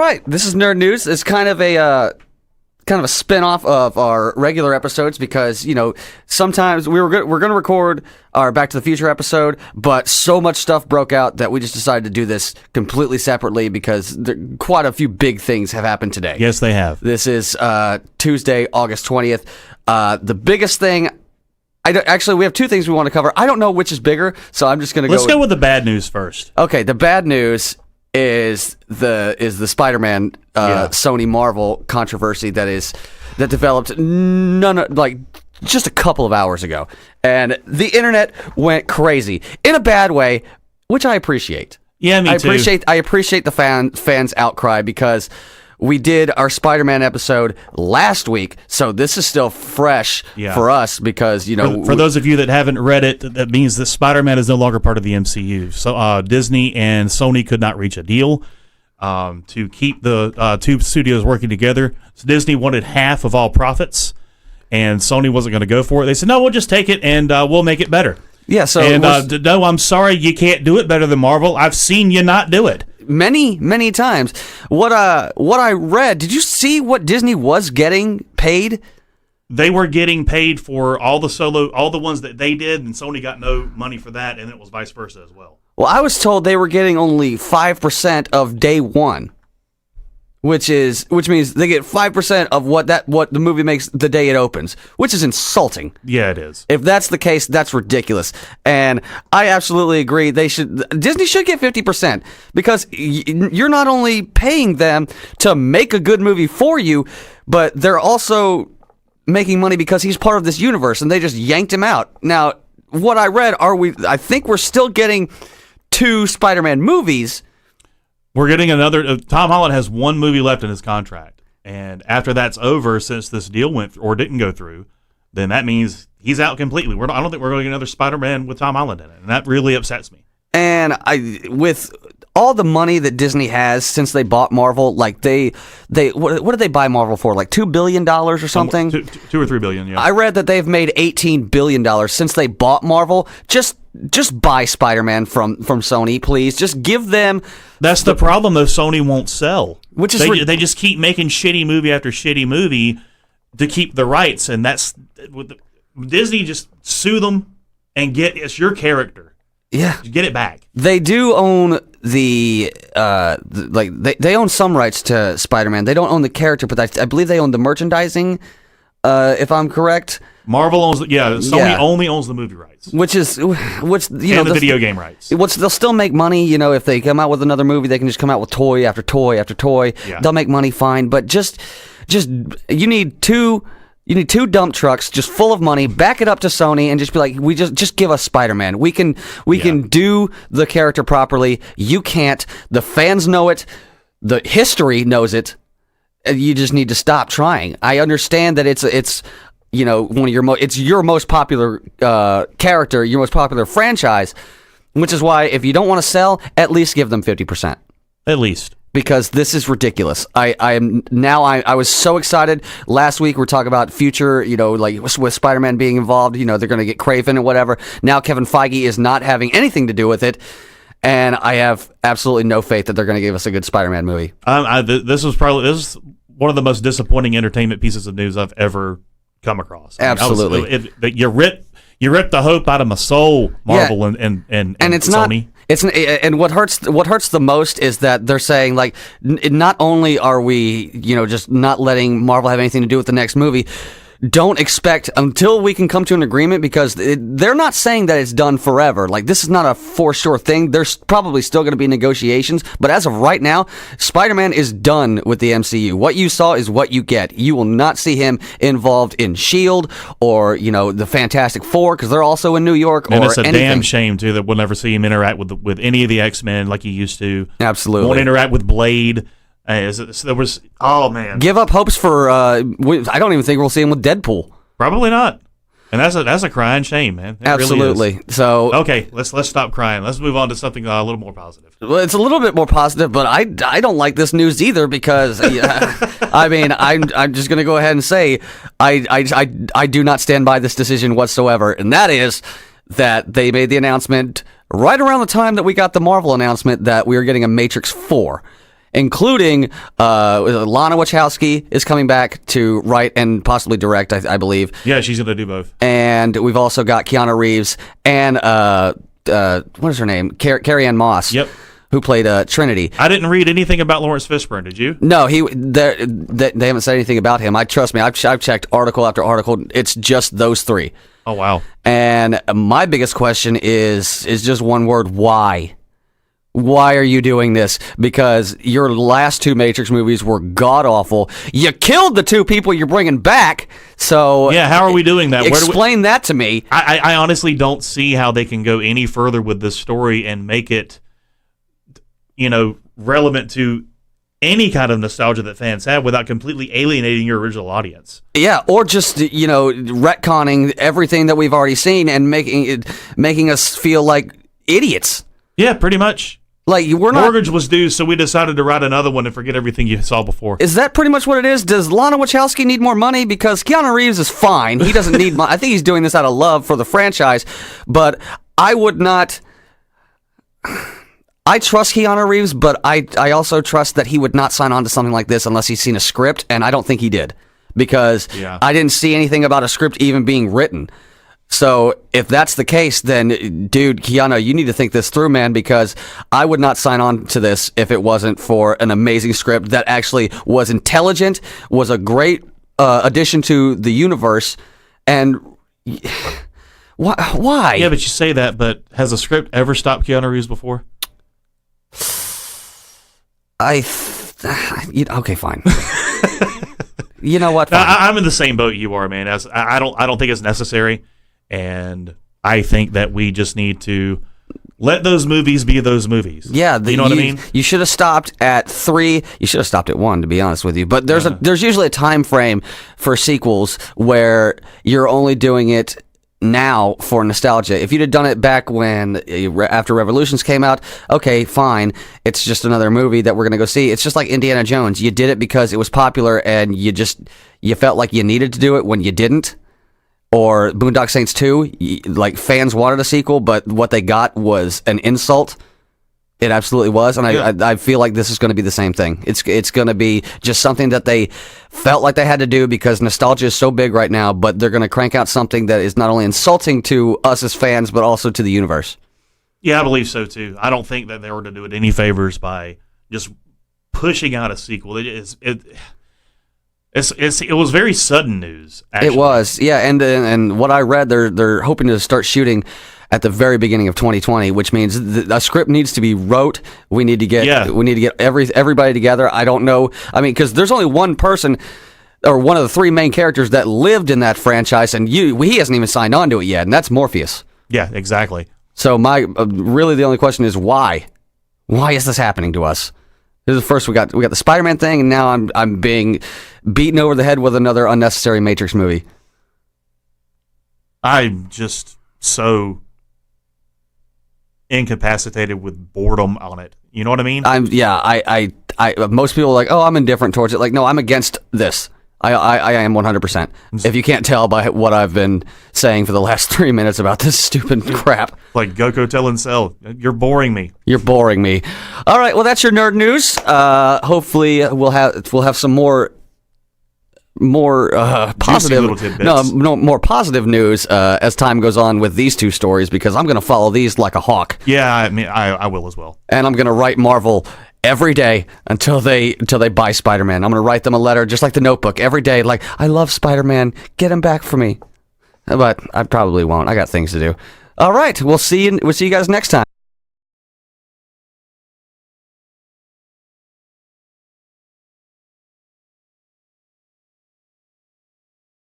right, this is Nerd News. It's kind of a spin-off of our regular episodes because, sometimes we're going to record our Back to the Future episode, but so much stuff broke out that we just decided to do this completely separately because quite a few big things have happened today. Yes, they have. This is Tuesday, August 20th. The biggest thing... Actually, we have two things we want to cover. I don't know which is bigger, so I'm just going to go... Let's go with the bad news first. Okay, the bad news is the Spider-Man Sony Marvel controversy that developed just a couple of hours ago, and the internet went crazy in a bad way, which I appreciate. Yeah, me too. I appreciate the fans' outcry because we did our Spider-Man episode last week, so this is still fresh for us because, For those of you that haven't read it, that means that Spider-Man is no longer part of the MCU. So Disney and Sony could not reach a deal to keep the two studios working together. So Disney wanted half of all profits, and Sony wasn't going to go for it. They said, no, we'll just take it, and we'll make it better. Yeah, so... And no, I'm sorry, you can't do it better than Marvel. I've seen you not do it. Many times. What I read, did you see what Disney was getting paid? They were getting paid for all the ones that they did, and Sony got no money for that, and it was vice versa as well. Well, I was told they were getting only 5% of day one, which means they get 5% of what the movie makes the day it opens, which is insulting. Yeah, it is. If that's the case, that's ridiculous. And I absolutely agree. Disney should get 50% because you're not only paying them to make a good movie for you, but they're also making money because he's part of this universe, and they just yanked him out. Now, what I read, I think we're still getting 2 Spider-Man movies. We're getting another. Tom Holland has one movie left in his contract, and after that's over, since this deal didn't go through, then that means he's out completely. I don't think we're going to get another Spider-Man with Tom Holland in it, and that really upsets me. And with all the money that Disney has since they bought Marvel, like what did they buy Marvel for? Like $2 billion or something? $2 or $3 billion. Yeah. I read that they've made $18 billion since they bought Marvel. Just buy Spider-Man from Sony, please. Just give them... That's the problem, though. Sony won't sell. Which is they just keep making shitty movie after shitty movie to keep the rights, and that's... Disney, just sue them and it's your character. Yeah. Get it back. They do own they own some rights to Spider-Man. They don't own the character, but I believe they own the merchandising, if I'm correct. Marvel owns Sony only owns the movie rights. Which the video game rights. They'll still make money, if they come out with another movie, they can just come out with toy after toy after toy. Yeah. They'll make money fine, but just you need two dump trucks just full of money, back it up to Sony, and just be like, we just give us Spider-Man. We can do the character properly. You can't. The fans know it. The history knows it. You just need to stop trying. I understand that it's one of your most popular character, your most popular franchise, which is why if you don't want to sell, at least give them 50%. At least. Because this is ridiculous. I was so excited. Last week we were talking about future, with Spider-Man being involved, they're going to get Craven and whatever. Now Kevin Feige is not having anything to do with it. And I have absolutely no faith that they're going to give us a good Spider-Man movie. This is one of the most disappointing entertainment pieces of news I've ever come across. Absolutely. You ripped the hope out of my soul, Marvel and it's Sony. And what hurts the most is that they're saying, like, not only are we, just not letting Marvel have anything to do with the next movie, don't expect until we can come to an agreement, because they're not saying that it's done forever. Like, this is not a for sure thing. There's probably still going to be negotiations, but as of right now, Spider-Man is done with the MCU. What you saw is what you get. You will not see him involved in S.H.I.E.L.D. or, the Fantastic Four, because they're also in New York, and it's a damn shame, too, that we'll never see him interact with any of the X-Men like he used to. Absolutely. Won't interact with Blade. Give up hopes for. I don't even think we'll see him with Deadpool. Probably not, and that's a crying shame, man. It Absolutely. Really is. So okay, let's stop crying. Let's move on to something a little more positive. Well, it's a little bit more positive, but I don't like this news either, because I'm just gonna go ahead and say I do not stand by this decision whatsoever, and that is that they made the announcement right around the time that we got the Marvel announcement that we are getting a Matrix 4. including Lana Wachowski is coming back to write and possibly direct, I believe. Yeah, she's going to do both. And we've also got Keanu Reeves and what is her name? Carrie Ann Moss. Yep. Who played Trinity. I didn't read anything about Lawrence Fishburne, did you? No, they haven't said anything about him. Trust me, I've checked article after article. It's just those three. Oh, wow. And my biggest question is just one word: why? Why are you doing this? Because your last two Matrix movies were god-awful. You killed the two people you're bringing back, so... Yeah, how are we doing that? Explain that to me. I honestly don't see how they can go any further with this story and make it, relevant to any kind of nostalgia that fans have without completely alienating your original audience. Yeah, or just, retconning everything that we've already seen and making us feel like idiots. Yeah, pretty much. Like, we're not... Mortgage was due, so we decided to write another one and forget everything you saw before. Is that pretty much what it is? Does Lana Wachowski need more money? Because Keanu Reeves is fine. He doesn't need money. I think he's doing this out of love for the franchise, but I would not... I trust Keanu Reeves, but I also trust that he would not sign on to something like this unless he's seen a script, and I don't think he did. Because I didn't see anything about a script even being written. So if that's the case, then, dude, Keanu, you need to think this through, man, because I would not sign on to this if it wasn't for an amazing script that actually was intelligent, was a great addition to the universe, and why? Yeah, but you say that, but has a script ever stopped Keanu Reeves before? Okay, fine. You know what? I'm in the same boat you are, man. I don't think it's necessary. And I think that we just need to let those movies be those movies. Yeah, you know what I mean? You should have stopped at 3. You should have stopped at 1, to be honest with you. But there's usually a time frame for sequels where you're only doing it now for nostalgia. If you'd have done it back when after Revolutions came out, okay, fine. It's just another movie that we're gonna go see. It's just like Indiana Jones. You did it because it was popular, and you felt like you needed to do it when you didn't. Or Boondock Saints 2, like, fans wanted a sequel, but what they got was an insult. It absolutely was, and I feel like this is going to be the same thing. It's going to be just something that they felt like they had to do because nostalgia is so big right now, but they're going to crank out something that is not only insulting to us as fans, but also to the universe. Yeah, I believe so, too. I don't think that they were to do it any favors by just pushing out a sequel. It was very sudden news, actually. It was, yeah, and what I read, they're hoping to start shooting at the very beginning of 2020, which means a script needs to be wrote. We need to get everybody together. I don't know. I mean, because there's only one person or one of the 3 main characters that lived in that franchise, and he hasn't even signed on to it yet, and that's Morpheus. Yeah, exactly. So really the only question is why? Why is this happening to us? This is first we got the Spider-Man thing, and now I'm being beaten over the head with another unnecessary Matrix movie. I'm just so incapacitated with boredom on it. You know what I mean? I most people are like, oh, I'm indifferent towards it. Like, no, I'm against this. I am 100%. If you can't tell by what I've been saying for the last 3 minutes about this stupid crap. Like Goku telling Cell, you're boring me. You're boring me. All right, well, that's your nerd news. Hopefully we'll have some more positive, more positive news as time goes on with these 2 stories, because I'm going to follow these like a hawk. Yeah, I mean, I will as well. And I'm going to write Marvel every day until they buy Spider-Man. I'm going to write them a letter just like The Notebook every day, like, I love Spider-Man, get him back for me. But I probably won't. I got things to do. All right, we'll see you guys next time.